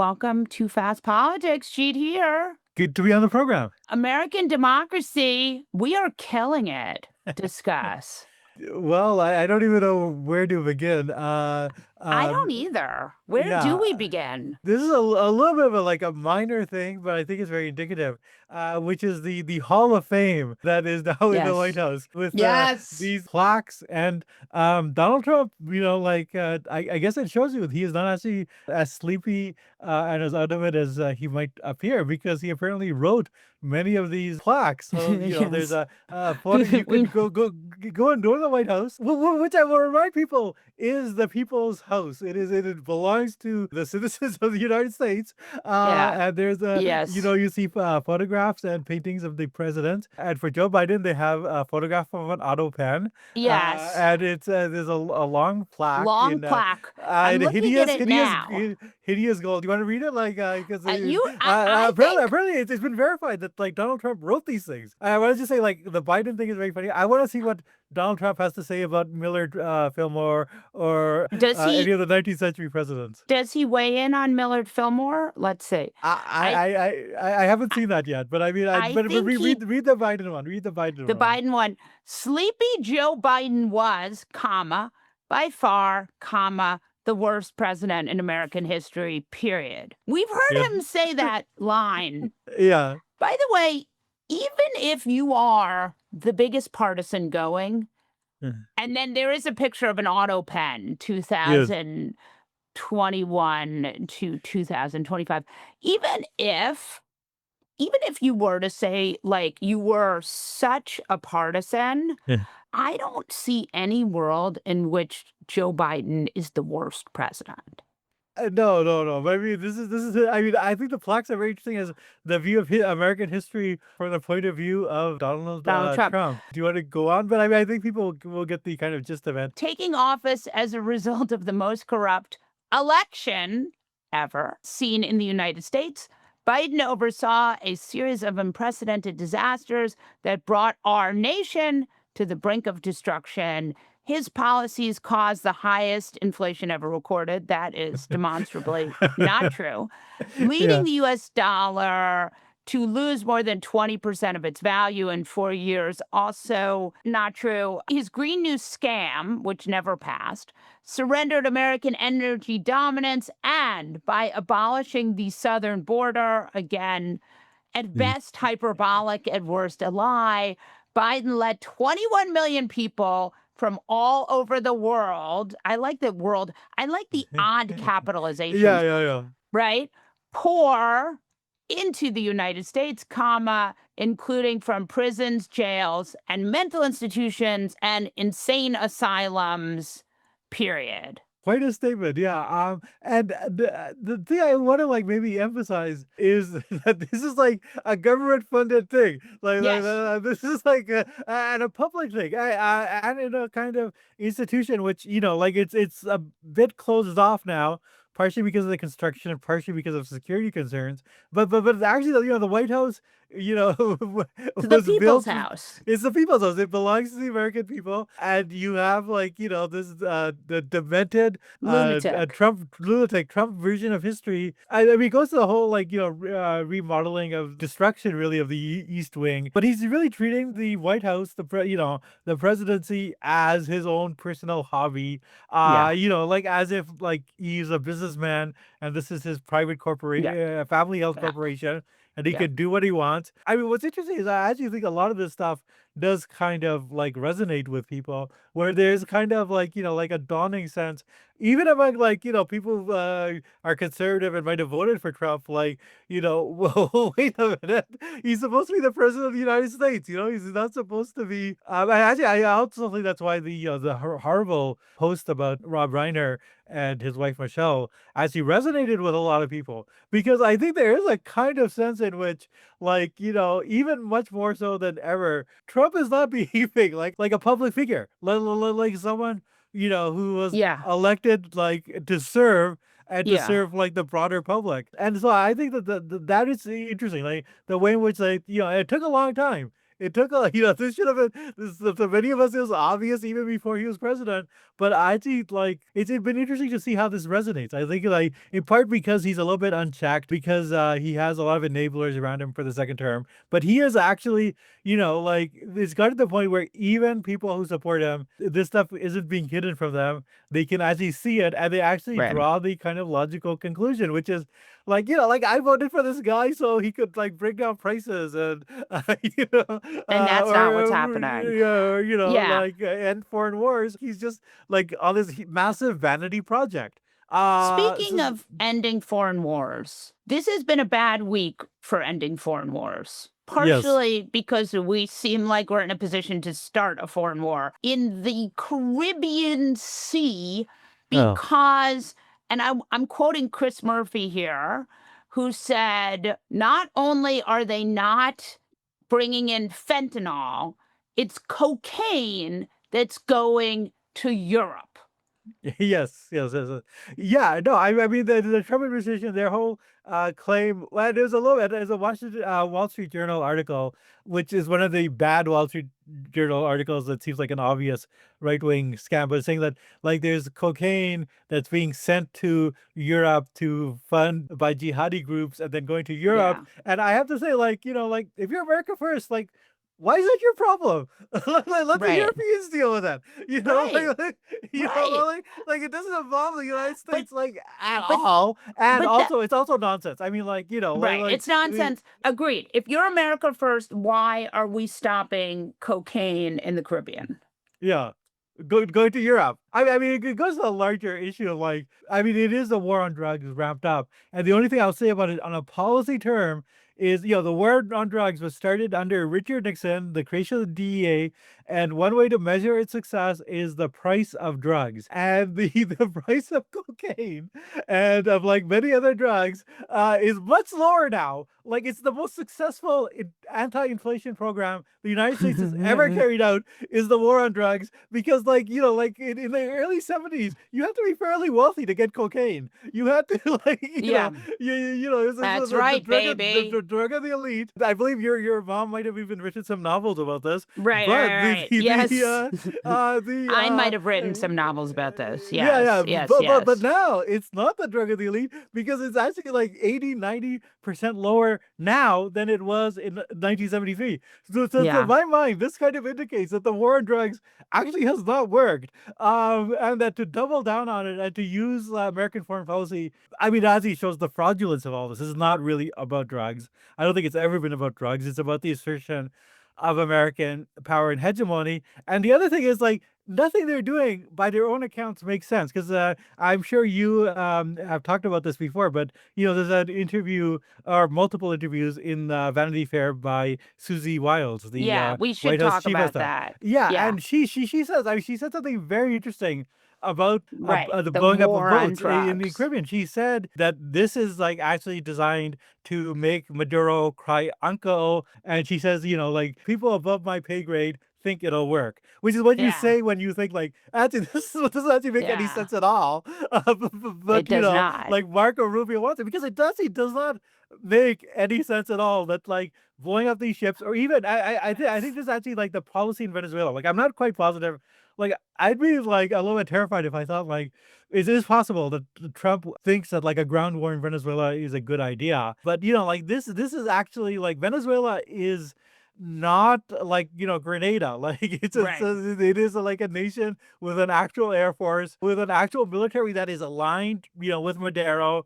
Welcome to Fast Politics, Jeet Heer. Good to be on the program. American democracy, we are killing it. Discuss. Well, I don't even know where to begin. I Um, don't either. Where do yeah, we begin? this is a little bit of a minor thing, but I think it's very indicative, which is the Hall of Fame that is now in the White Yes. House with Yes. these plaques and Donald Trump. I guess it shows you he is not actually as sleepy and as out of it as he might appear because he apparently wrote many of these plaques. So there's Yes. a photo you We could go and go to the White House, which I will remind people is the people's house. It belongs to the citizens of the United States. yeah. And there's Yes. you see photographs and paintings of the president. And for Joe Biden, they have a photograph of an auto pen. Yes. And it's there's a long plaque Long in plaque. I'm in looking at it now. hideous gold. Do you want to read it? Like, because I think apparently it's been verified that like Donald Trump wrote these things. I want to just say like the Biden thing is very funny. I want to see what Donald Trump has to say about Millard Fillmore or does any he of the 19th century presidents. does he weigh in on Millard Fillmore? Let's see. I I haven't seen that yet, but I mean, I but think he read the Biden one. Read the Biden The one. Biden one. Sleepy Joe Biden was, comma, by far, comma, the worst president in American history, period. We've Yeah, heard him say that line. yeah, By the way, even if you are the biggest partisan going, and then there is a picture of an auto pen, yes. 2021 to 2025, even if you were to say, like, you were such a partisan, I don't see any world in which Joe Biden is the worst president. No, no, no. But I mean, this is it. I mean, I think the plaques are very interesting as the view of American history from the point of view of Donald Donald Trump Trump. Do you want to go on? But I mean, I think people will get the kind of gist of it. taking office as a result of the most corrupt election ever seen in the United States. Biden oversaw a series of unprecedented disasters that brought our nation to the brink of destruction. His policies caused the highest inflation ever recorded. That is demonstrably not true, leading Yeah. the US dollar to lose more than 20% of its value in 4 years. Also not true. His Green New scam, which never passed, surrendered American energy dominance, and by abolishing the southern border, again, at best hyperbolic, at worst a lie, Biden let 21 million people from all over the world. I like the world. I like the odd Yeah, capitalizations, yeah, yeah. right? Pour into the United States, comma, including from prisons, jails, and mental institutions and insane asylums, period. Quite a statement, yeah. And the thing I want to like maybe emphasize is that this is like a government-funded thing. Yes. This is like and a public thing, and in a kind of institution which like it's a bit closed off now, partially because of the construction and partially because of security concerns. But actually, the White House, The was people's built. house. It's the people's house. It belongs to the American people, and you have like this the demented Lunatic. Trump lunatic Trump version of history. I mean, it goes to the whole like remodeling of destruction really of the East Wing. But he's really treating the White House, the presidency as his own personal hobby. Yeah. Like as if like he's a businessman and this is his private Yeah. corporation, family health Yeah. corporation, and he Yeah. can do what he wants. I mean, what's interesting is I actually think a lot of this stuff does kind of like resonate with people, where there's kind of like, like a dawning sense, even among like, people who are conservative and might have voted for Trump, like, well, wait a minute. He's supposed to be the president of the United States. He's not supposed to be. I also think that's why the horrible post about Rob Reiner and his wife Michelle actually resonated with a lot of people, because I think there is a kind of sense in which, like, even much more so than ever, Trump is not behaving like a public figure, like someone, who was Yeah. elected like to serve and to Yeah. serve like the broader public. And so I think that that is interesting, like the way in which like, it took a long time. it took a this should have been this for many of us, it was obvious even before he was president. But I think, like, it's been interesting to see how this resonates. I think, like, in part because he's a little bit unchecked, because, he has a lot of enablers around him for the second term, but he is actually, like, it's got to the point where even people who support him, this stuff isn't being hidden from them. They can actually see it, and they actually Right. draw the kind of logical conclusion, which is like, like, I voted for this guy so he could, like, bring down prices and, And that's not what's or, happening. Yeah. like, end foreign wars. He's just like on this massive vanity project. Speaking So, of ending foreign wars, this has been a bad week for ending foreign wars. yes. Partially because we seem like we're in a position to start a foreign war in the Caribbean Sea, Oh, because, and I'm quoting Chris Murphy here, who said, not only are they not bringing in fentanyl, it's cocaine that's going to Europe. yes, yes, yes, yeah. No, I mean the Trump administration, their whole claim. Well, there's a little bit. There's a Washington Wall Street Journal article, which is one of the bad Wall Street Journal articles that seems like an obvious right wing scam, but it's saying that, like, there's cocaine that's being sent to Europe to fund by jihadi groups and then going to Europe. Yeah. And I have to say, like, like, if you're America first, like, why is that your problem? Let the Right. Europeans deal with it. Right. Right. Like, it doesn't involve the United But States, like, at but all. And but that also, it's also nonsense. I mean, like, right, it's nonsense. Agreed. If you're America first, why are we stopping cocaine in the Caribbean? yeah. Going to Europe. I mean, it goes to a larger issue of, like, I mean, it is a war on drugs ramped up. And the only thing I'll say about it on a policy term is, the war on drugs was started under Richard Nixon, the creation of the DEA, and one way to measure its success is the price of drugs. And the price of cocaine and of, like, many other drugs is much lower now. Like, it's the most successful anti-inflation program the United States has ever carried out, is the war on drugs, because, like, like, in the early 70s, you had to be fairly wealthy to get cocaine. You had to, like, Yeah, it's that's the right, drug of baby. the drug of the elite. I believe your mom might have even written some novels about this. Right, But right, right. Yes. the I might have written some novels about this. yeah, Yes, yeah, yes, but yes. now it's not the drug of the elite, because it's actually like 80-90% lower now than it was in 1973. So to Yeah. my mind, this kind of indicates that the war on drugs actually has not worked, and that to double down on it and to use American foreign policy, I mean, as he shows the fraudulence of all this. This is not really about drugs. I don't think it's ever been about drugs. It's about the assertion of American power and hegemony. And the other thing is, like, nothing they're doing by their own accounts makes sense, because I'm sure you have talked about this before, but there's an interview or multiple interviews in Vanity Fair by Susie Wiles, the Yeah, we should White House talk chief of about staff. that. Yeah, Yeah, and she says, I mean, she said something very interesting about right. the The blowing up of war on boats in the drugs. Caribbean. She said that this is, like, actually designed to make Maduro cry uncle, and she says, like, people above my pay grade think it'll work, which is what you Yeah, say when you think, like, actually, this doesn't actually make any yeah. sense at all. It But, does not. like, Marco Rubio wants it because it does. He does not make any sense at all that, like, blowing up these ships, or even I think this is actually, like, the policy in Venezuela. Like, I'm not quite positive. Like, I'd be, like, a little bit terrified if I thought, like, is it possible that Trump thinks that, like, a ground war in Venezuela is a good idea? But, like, this is actually, like, Venezuela is not like, Grenada. Like, Right. it is like a nation with an actual air force, with an actual military that is aligned, with Maduro,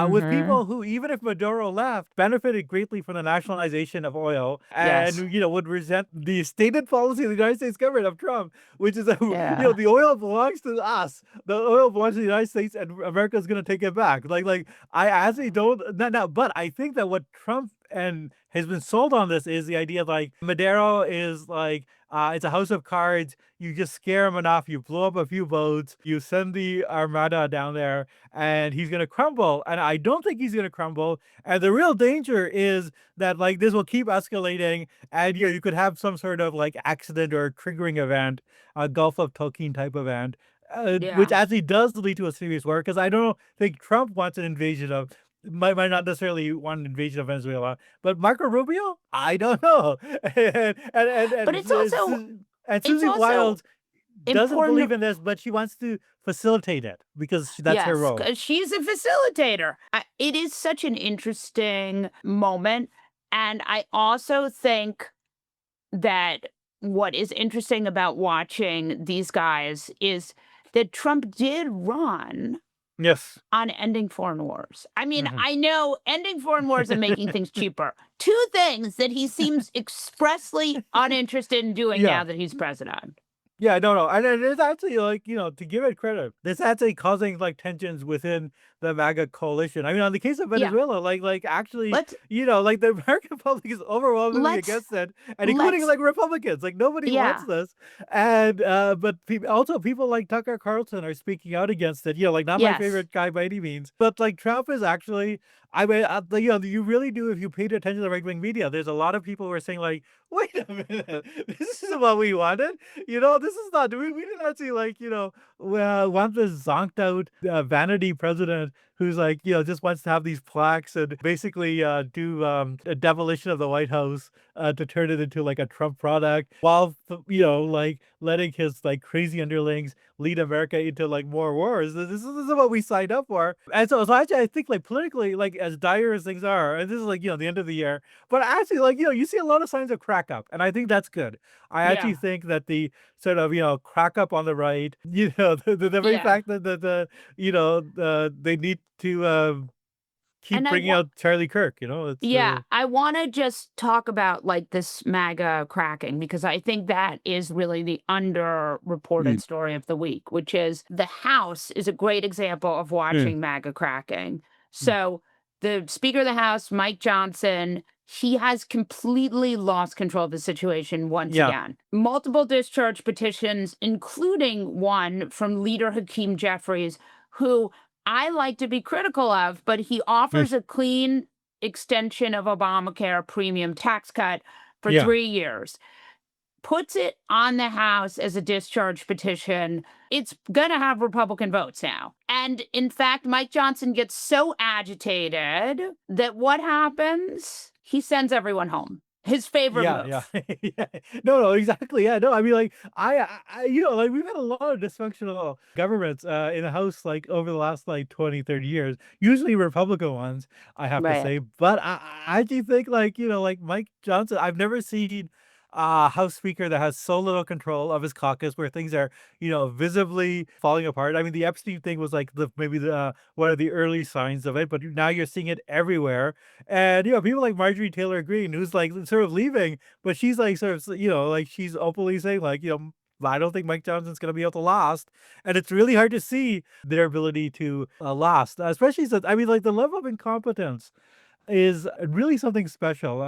with Mhm. people who, even if Maduro left, benefited greatly from the nationalization of oil, Yes. and would resent the stated policy of the United States government of Trump, which is that Yeah. the oil belongs to us. The oil belongs to the United States, and America's going to take it back. Like, I actually don't. No, but I think that what Trump and has been sold on this is the idea, like, Madero is like, it's a house of cards. You just scare him enough, you blow up a few boats, you send the armada down there, and he's gonna crumble. And I don't think he's gonna crumble. And the real danger is that, like, this will keep escalating, and you could have some sort of, like, accident or triggering event, a Gulf of Tonkin type event, which Yeah. actually does lead to a serious war. Because I don't think Trump wants an invasion of might not necessarily want an invasion of Venezuela, but Marco Rubio, I don't know. But And it's Susie also Wild doesn't believe important. in this, but she wants to facilitate it because that's her Yes, role. because she's a facilitator. It is such an interesting moment. And I also think that what is interesting about watching these guys is that Trump did run Yes. on ending foreign wars. I mean, Mhm. I know ending foreign wars and making things cheaper. Two things that he seems expressly uninterested in doing Yeah. now that he's president. Yeah, no, and it's actually like, to give it credit, this actually causing like tensions within the MAGA coalition. I mean, on the case of Yeah. Venezuela, like actually, Let's like the American public is overwhelmingly let's against it, and including let's like Republicans. Like nobody wants yeah. this, and but also people like Tucker Carlson are speaking out against it. Like not my Yes. favorite guy by any means, but like Trump is actually. I mean, you really do if you paid attention to the right wing media. There's a lot of people who are saying like, "Wait a minute, this isn't what we wanted." This is not we didn't actually like, want this zonked out vanity president who's like, just wants to have these plaques and basically do a demolition of the White House to turn it into like a Trump product while, like letting his like crazy underlings lead America into like more wars. This is what we signed up for. And so actually, I think like politically, like as dire as things are, and this is like, the end of the year, but actually, like, you see a lot of signs of crack up. And I think that's good. I actually Yeah. think that the sort of, crack up on the right, the very Yeah. fact that they need to keep And bringing out Charlie Kirk, it's I want to just talk about like this MAGA cracking because I think that is really the underreported Mm, story of the week, which is the House is a great example of mm, watching MAGA cracking. mm. So, the Speaker of the House, Mike Johnson, he has completely lost control of the situation once Yeah, again. Multiple discharge petitions, including one from leader Hakeem Jeffries, who I like to be critical of, but he offers yes, a clean extension of Obamacare premium tax cut for yeah, 3 years, puts it on the House as a discharge petition. It's going to have Republican votes now. And in fact, Mike Johnson gets so agitated that what happens? He sends everyone home. His favorite yeah. move. Yeah. No, exactly. Yeah, no, I mean, like, like we've had a lot of dysfunctional governments in the House, like over the last like 20, 30 years, usually Republican ones, I have to Right. say. But I do think like, like Mike Johnson, I've never seen a House Speaker that has so little control of his caucus where things are, visibly falling apart. I mean, the Epstein thing was like maybe the one of the early signs of it, but now you're seeing it everywhere. And, people like Marjorie Taylor Greene, who's like sort of leaving, but she's like sort of, like she's openly saying like, I don't think Mike Johnson's going to be able to last. And it's really hard to see their ability to last, especially since, I mean, like the level of incompetence is really something special.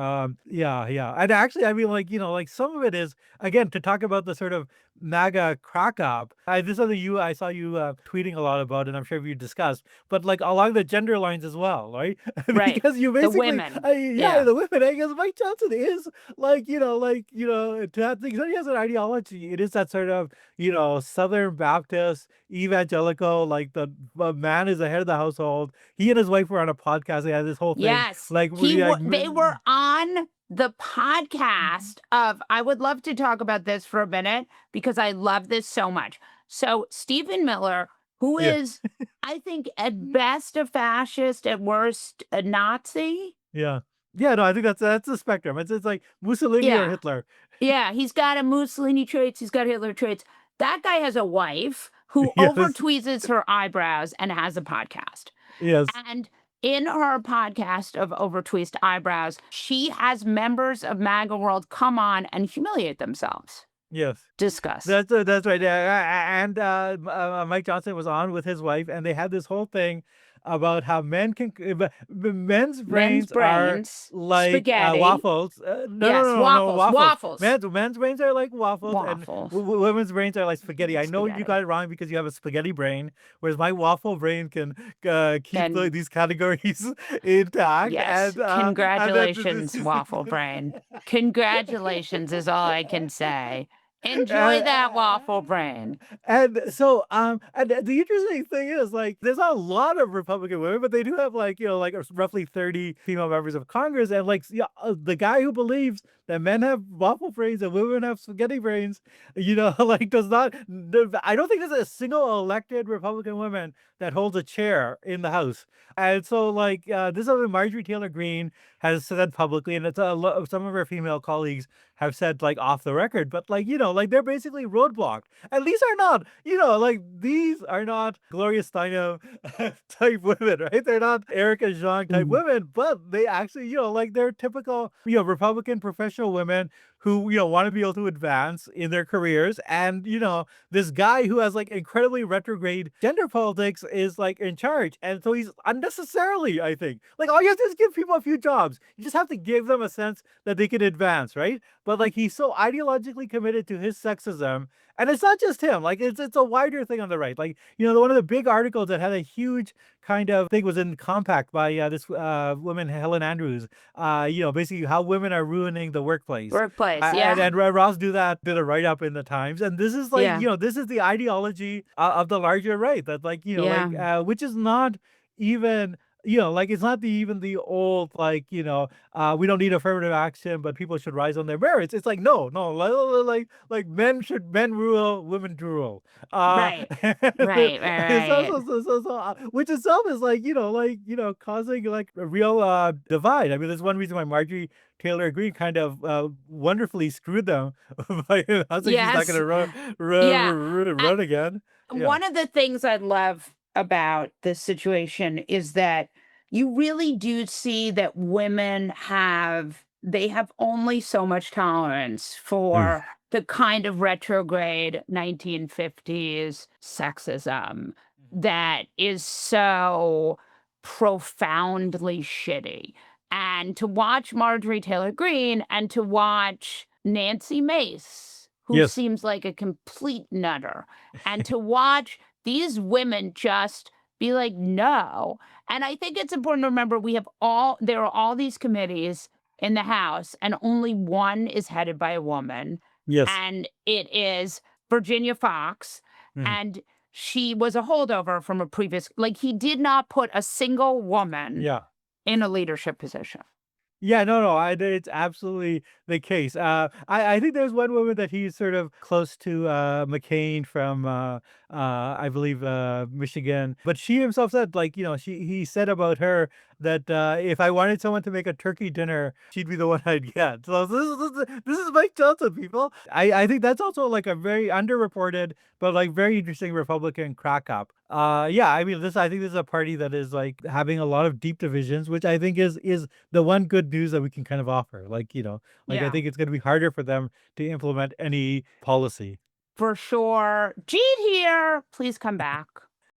Yeah, yeah. And actually, I mean, like, like some of it is, again, to talk about the sort of MAGA crack up. This is something I saw you tweeting a lot about, and I'm sure you discussed, but like along the gender lines as well, right? Right. Because you The basically, women. yeah, Yeah. the women, because Mike Johnson is like, to have things, he has an ideology. It is that sort of, Southern Baptist, evangelical, like the man is the head of the household. He and his wife were on a podcast. They had this whole thing, Yes. like, They were on the podcast of I would love to talk about this for a minute because I love this so much. So, Stephen Miller, who yeah, is I think at best a fascist, at worst a Nazi. yeah, yeah. No, I think that's the spectrum. It's like Mussolini or Yeah. Hitler. Yeah, he's got a Mussolini traits, he's got Hitler traits. That guy has a wife who over Yes, tweezes her eyebrows and has a podcast. yes, And in her podcast of Overtweezed Eyebrows, she has members of MAGA World come on and humiliate themselves. yes. Discuss. That's right. Yeah, and Mike Johnson was on with his wife, and they had this whole thing about how men's Men's brains are brains, like spaghetti. waffles. Yes, No, waffles, waffles. waffles, Men's brains are like waffles, and waffles, women's brains are like spaghetti. I know you spaghetti. got it wrong because you have a spaghetti brain, whereas my waffle brain can keep Then, these categories intact, yes, and then congratulations, waffle brain. Congratulations is all I can say. Enjoy that waffle brain. And so, and the interesting thing is, like, there's not a lot of Republican women, but they do have, like, like roughly 30 female members of Congress. And like, yeah, the guy who believes that men have waffle brains and women have spaghetti brains, like does not. I don't think there's a single elected Republican woman that holds a chair in the House. And so, like, this is something Marjorie Taylor Greene has said publicly, and some of her female colleagues have said, like, off the record. But like, like they're basically roadblocked. And these are not, like these are not Gloria Steinem type women, right? They're not Erica Zhang type Mhm. women, but they actually, like they're typical, Republican professional women who, want to be able to advance in their careers. And, this guy who has like incredibly retrograde gender politics is like in charge. And so he's unnecessarily, I think, like all you have to do is give people a few jobs. You just have to give them a sense that they can advance, right? But like he's so ideologically committed to his sexism, and it's not just him. Like it's a wider thing on the right. Like one of the big articles that had a huge kind of thing was in Compact by this woman Helen Andrews. Basically how women are ruining the workplace. Workplace. And Yeah. Ross do that did a write up in the Times, and this is like Yeah. this is the ideology of the larger right that like Yeah. which is not even like it's not even the old like we don't need affirmative action, but people should rise on their merits. It's like no, no, like men rule, women drool. Right. Right. Right. Right. Which itself is like causing like a real divide. I mean, there's one reason why Marjorie Taylor Greene kind of wonderfully screwed them by announcing she's not going Yes. to Yeah. run again. Yeah. One of the things I love about this situation is that you really do see that women they have only so much tolerance Mm. for the kind of retrograde 1950s sexism that is so profoundly shitty. And to watch Marjorie Taylor Greene and to watch Nancy Mace, who Yes. seems like a complete nutter, and to watch these women just be like, no. And I think it's important to remember there are all these committees in the House, and only one is headed by a woman. Yes. And it is Virginia Fox. Mhm. And she was a holdover from a previous, like, he did not put a single woman Yeah. in a leadership position. Yeah, no, no, it's absolutely the case. I think there's one woman that he's sort of close to, McCain from, I believe, Michigan. But she himself said, like, he said about her that if I wanted someone to make a turkey dinner, she'd be the one I'd get. So this is Mike Johnson, people. I think that's also like a very underreported, but like very interesting Republican crack up. Yeah, I mean, I think this is a party that is like having a lot of deep divisions, which I think is the one good news that we can kind of offer. Like, like I Yeah, think it's going to be harder for them to implement any policy. for sure. Jeet here. Please come back.